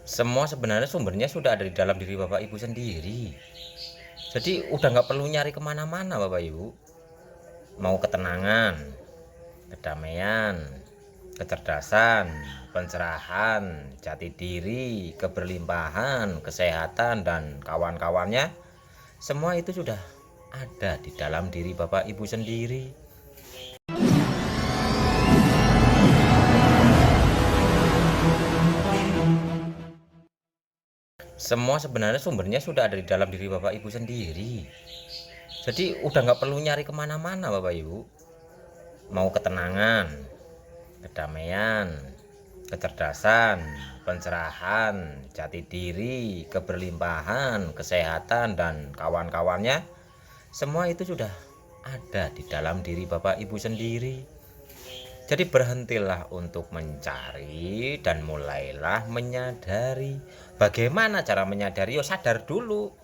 Semua sebenarnya sumbernya sudah ada di dalam diri Bapak Ibu sendiri. Jadi udah nggak perlu nyari kemana-mana Bapak Ibu. Mau ketenangan, kedamaian, kecerdasan, pencerahan, jati diri, keberlimpahan, kesehatan, dan kawan-kawannya, semua itu sudah ada di dalam diri Bapak Ibu sendiri. Semua sebenarnya sumbernya sudah ada di dalam diri Bapak Ibu sendiri. Jadi udah nggak perlu nyari kemana-mana Bapak Ibu. Mau ketenangan, kedamaian, kecerdasan, pencerahan, jati diri, keberlimpahan, kesehatan, dan kawan-kawannya, semua itu sudah ada di dalam diri Bapak Ibu sendiri. Jadi berhentilah untuk mencari dan mulailah menyadari. Bagaimana cara menyadari? Yo sadar dulu.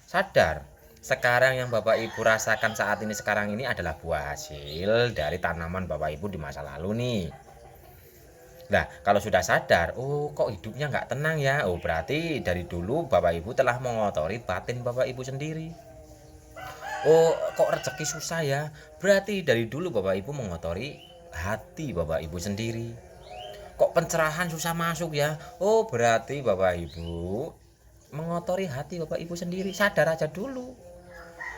Sadar. Sekarang yang Bapak Ibu rasakan saat ini sekarang ini adalah buah hasil dari tanaman Bapak Ibu di masa lalu nih. Nah, kalau sudah sadar, oh kok hidupnya nggak tenang ya? Oh berarti dari dulu Bapak Ibu telah mengotori batin Bapak Ibu sendiri. Oh kok rezeki susah ya? Berarti dari dulu Bapak Ibu mengotori hati Bapak Ibu sendiri. Kok pencerahan susah masuk ya? Oh berarti Bapak Ibu mengotori hati Bapak Ibu sendiri. Sadar aja dulu.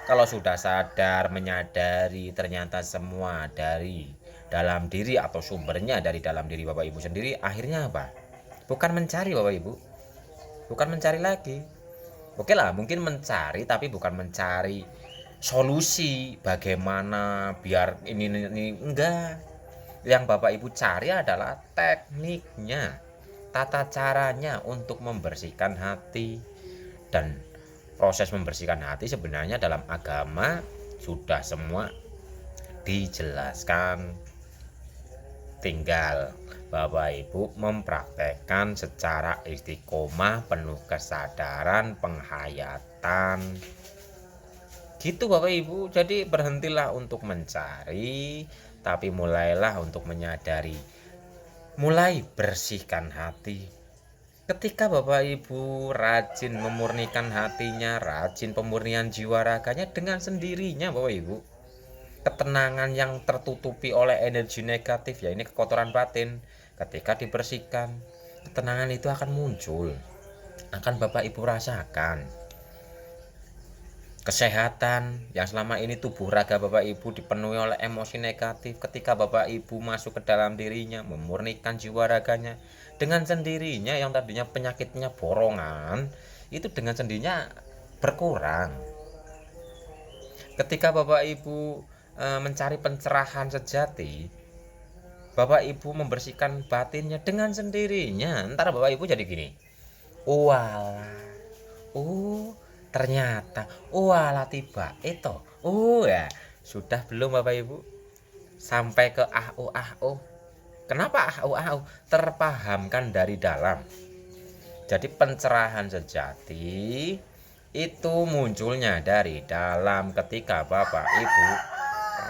Kalau sudah sadar, menyadari ternyata semua dari dalam diri atau sumbernya dari dalam diri Bapak Ibu sendiri, akhirnya apa? Bukan mencari Bapak Ibu, bukan mencari lagi. Oke lah, mungkin mencari tapi bukan mencari solusi bagaimana biar ini enggak. Yang Bapak Ibu cari adalah tekniknya, tata caranya untuk membersihkan hati. Dan proses membersihkan hati sebenarnya dalam agama sudah semua dijelaskan. Tinggal Bapak Ibu mempraktekkan secara istiqomah, penuh kesadaran, penghayatan. Gitu Bapak Ibu. Jadi berhentilah untuk mencari, tapi mulailah untuk menyadari. Mulai bersihkan hati. Ketika Bapak Ibu rajin memurnikan hatinya, rajin pemurnian jiwa raganya, dengan sendirinya Bapak Ibu, ketenangan yang tertutupi oleh energi negatif, ya ini kekotoran batin, ketika dibersihkan, ketenangan itu akan muncul, akan Bapak Ibu rasakan. Kesehatan yang selama ini tubuh raga Bapak Ibu dipenuhi oleh emosi negatif, ketika Bapak Ibu masuk ke dalam dirinya, memurnikan jiwa raganya, dengan sendirinya yang tadinya penyakitnya borongan, itu dengan sendirinya berkurang. Ketika Bapak Ibu mencari pencerahan sejati, Bapak Ibu membersihkan batinnya, dengan sendirinya ntar Bapak Ibu jadi gini, walah, ternyata, walah tiba itu, ya sudah belum Bapak Ibu sampai ke kenapa terpahamkan dari dalam. Jadi pencerahan sejati itu munculnya dari dalam ketika Bapak Ibu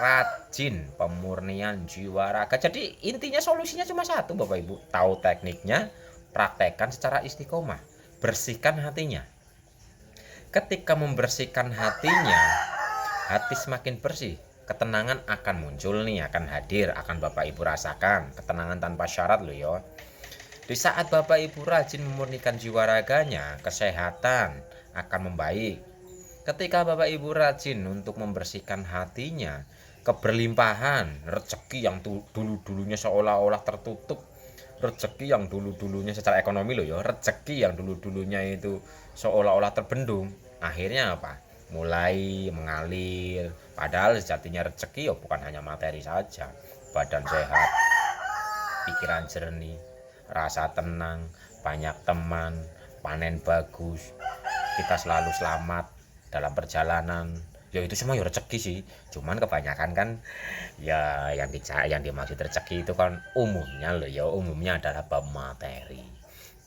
rajin pemurnian jiwa raga. Jadi intinya solusinya cuma satu Bapak Ibu, tahu tekniknya, praktekkan secara istiqomah, bersihkan hatinya. Ketika membersihkan hatinya, hati semakin bersih, ketenangan akan muncul nih, akan hadir, akan Bapak Ibu rasakan. Ketenangan tanpa syarat loh ya. Di saat Bapak Ibu rajin memurnikan jiwa raganya, kesehatan akan membaik. Ketika Bapak Ibu rajin untuk membersihkan hatinya, keberlimpahan, rezeki yang dulu-dulunya seolah-olah tertutup, rezeki yang dulu-dulunya secara ekonomi loh ya, rezeki yang dulu-dulunya itu seolah-olah terbendung, akhirnya apa? Mulai mengalir. Padahal sejatinya rezeki ya bukan hanya materi saja, badan sehat, pikiran jernih, rasa tenang, banyak teman, panen bagus, kita selalu selamat dalam perjalanan. Ya itu semua ya rezeki sih. Cuman kebanyakan kan ya yang dimaksud rezeki itu kan umumnya loh ya, umumnya adalah bab materi.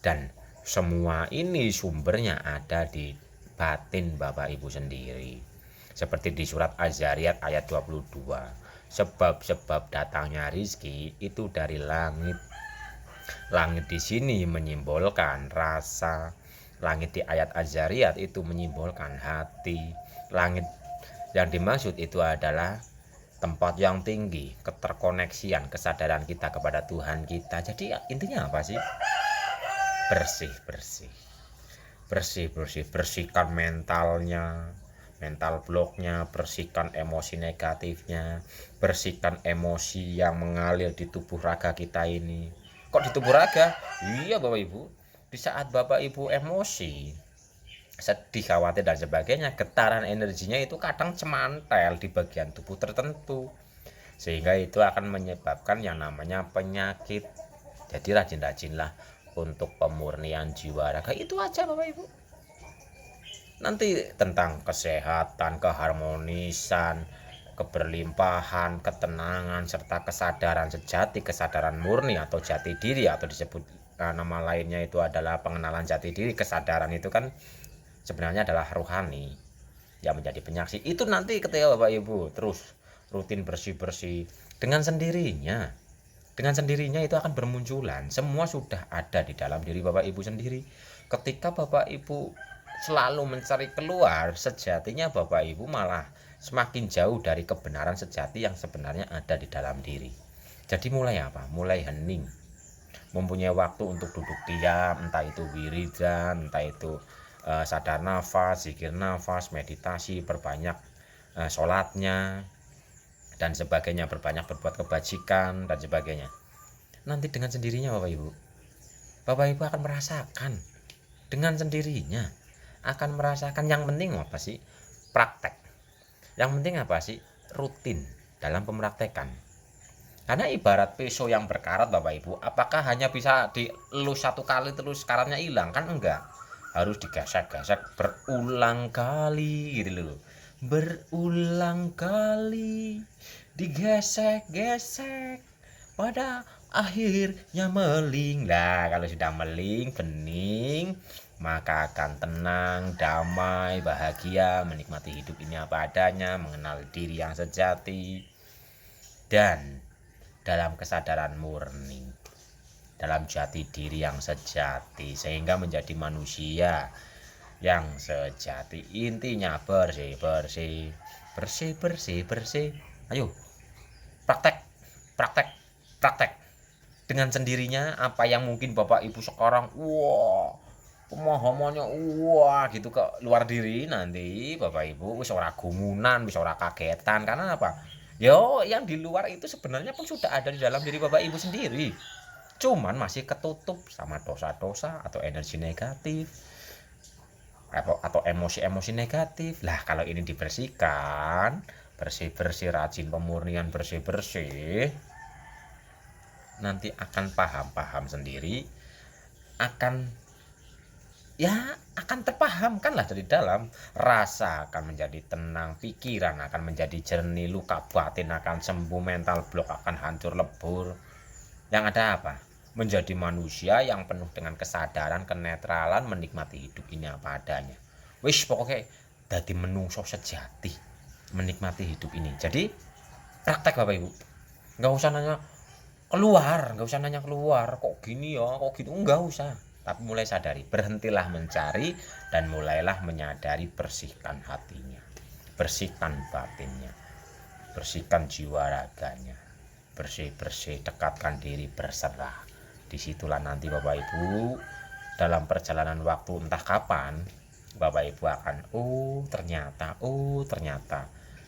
Dan semua ini sumbernya ada di batin Bapak Ibu sendiri. Seperti di surat Az-Zariyat ayat 22. Sebab-sebab datangnya rizki itu dari langit. Langit di sini menyimbolkan rasa, langit di ayat Az-Zariyat itu menyimbolkan hati. Langit yang dimaksud itu adalah tempat yang tinggi, keterkoneksian, kesadaran kita kepada Tuhan kita. Jadi intinya apa sih? Bersih, bersih. Bersih, bersih, bersihkan mentalnya, mental bloknya, bersihkan emosi negatifnya, bersihkan emosi yang mengalir di tubuh raga kita ini. Kok di tubuh raga? Iya Bapak Ibu, di saat Bapak Ibu emosi, sedih, khawatir dan sebagainya, getaran energinya itu kadang cemantel di bagian tubuh tertentu, sehingga itu akan menyebabkan yang namanya penyakit. Jadi rajin-rajinlah untuk pemurnian jiwa raga, itu aja Bapak Ibu. Nanti tentang kesehatan, keharmonisan, keberlimpahan, ketenangan, serta kesadaran sejati, kesadaran murni atau jati diri, atau disebut nama lainnya itu adalah pengenalan jati diri. Kesadaran itu kan sebenarnya adalah rohani yang menjadi penyaksi. Itu nanti ketika Bapak Ibu terus rutin bersih-bersih, dengan sendirinya itu akan bermunculan. Semua sudah ada di dalam diri Bapak Ibu sendiri. Ketika Bapak Ibu selalu mencari keluar, sejatinya Bapak Ibu malah semakin jauh dari kebenaran sejati yang sebenarnya ada di dalam diri. Jadi mulai apa? Mulai hening, mempunyai waktu untuk duduk diam, entah itu wiridan, entah itu sadar nafas, zikir nafas, meditasi, perbanyak sholatnya dan sebagainya, berbanyak berbuat kebajikan dan sebagainya. Nanti dengan sendirinya Bapak Ibu akan merasakan dengan sendirinya, akan merasakan. Yang penting apa sih? Praktek. Yang penting apa sih? Rutin dalam pempraktekan. Karena ibarat pisau yang berkarat Bapak Ibu, apakah hanya bisa dielus satu kali terus karatnya hilang? Kan enggak. Harus digesek-gesek berulang kali gitu loh. Berulang kali digesek-gesek, pada akhirnya meling. Lah kalau sudah meling, bening, maka akan tenang, damai, bahagia, menikmati hidup ini apa adanya, mengenal diri yang sejati, dan dalam kesadaran murni, dalam jati diri yang sejati, sehingga menjadi manusia yang sejati. Intinya bersih, bersih, bersih, bersih, bersih. Ayo praktek, praktek, praktek. Dengan sendirinya apa yang mungkin Bapak Ibu sekarang wah pemahamannya wah gitu ke luar diri, nanti Bapak Ibu wis ora gumunan, wis ora kagetan. Karena apa? Yo, yang di luar itu sebenarnya pun sudah ada di dalam diri Bapak Ibu sendiri. Cuman masih ketutup sama dosa-dosa atau energi negatif atau emosi-emosi negatif. Lah kalau ini dibersihkan, bersih-bersih, rajin pemurnian, bersih-bersih, nanti akan paham sendiri, akan terpahamkan lah dari dalam. Rasa akan menjadi tenang, pikiran akan menjadi jernih, luka batin akan sembuh, mental blok akan hancur lebur. Yang ada apa? Menjadi manusia yang penuh dengan kesadaran, kenetralan, menikmati hidup ini apa adanya. Wis pokoknya dadi menungso sejati, menikmati hidup ini. Jadi praktek Bapak Ibu, nggak usah nanya keluar, kok gini ya, kok gitu, nggak usah. Tapi mulai sadari, berhentilah mencari dan mulailah menyadari. Bersihkan hatinya, bersihkan batinnya, bersihkan jiwa raganya, bersih-bersih, dekatkan diri, berserah. Disitulah nanti Bapak Ibu dalam perjalanan waktu entah kapan Bapak Ibu akan ternyata.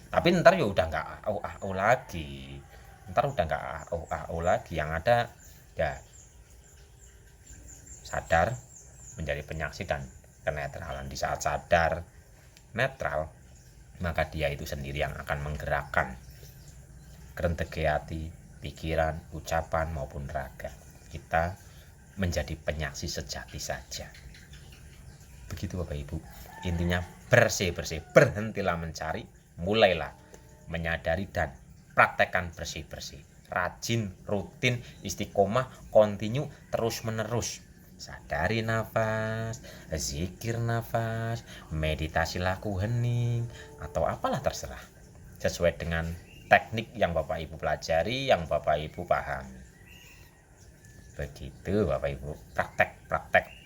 Tapi ntar ya udah nggak lagi. Ntar udah nggak lagi. Yang ada ya sadar, menjadi penyaksi dan kenetralan. Di saat sadar netral, maka dia itu sendiri yang akan menggerakkan kerentege hati, pikiran, ucapan maupun raga. Kita menjadi penyaksi sejati saja. Begitu Bapak Ibu. Intinya bersih-bersih, berhentilah mencari, mulailah menyadari dan praktekkan bersih-bersih. Rajin, rutin, istiqomah, kontinu, terus-menerus. Sadari nafas, zikir nafas, meditasi laku hening, atau apalah terserah. Sesuai dengan teknik yang Bapak Ibu pelajari, yang Bapak Ibu pahami. Begitu Bapak Ibu, praktek-praktek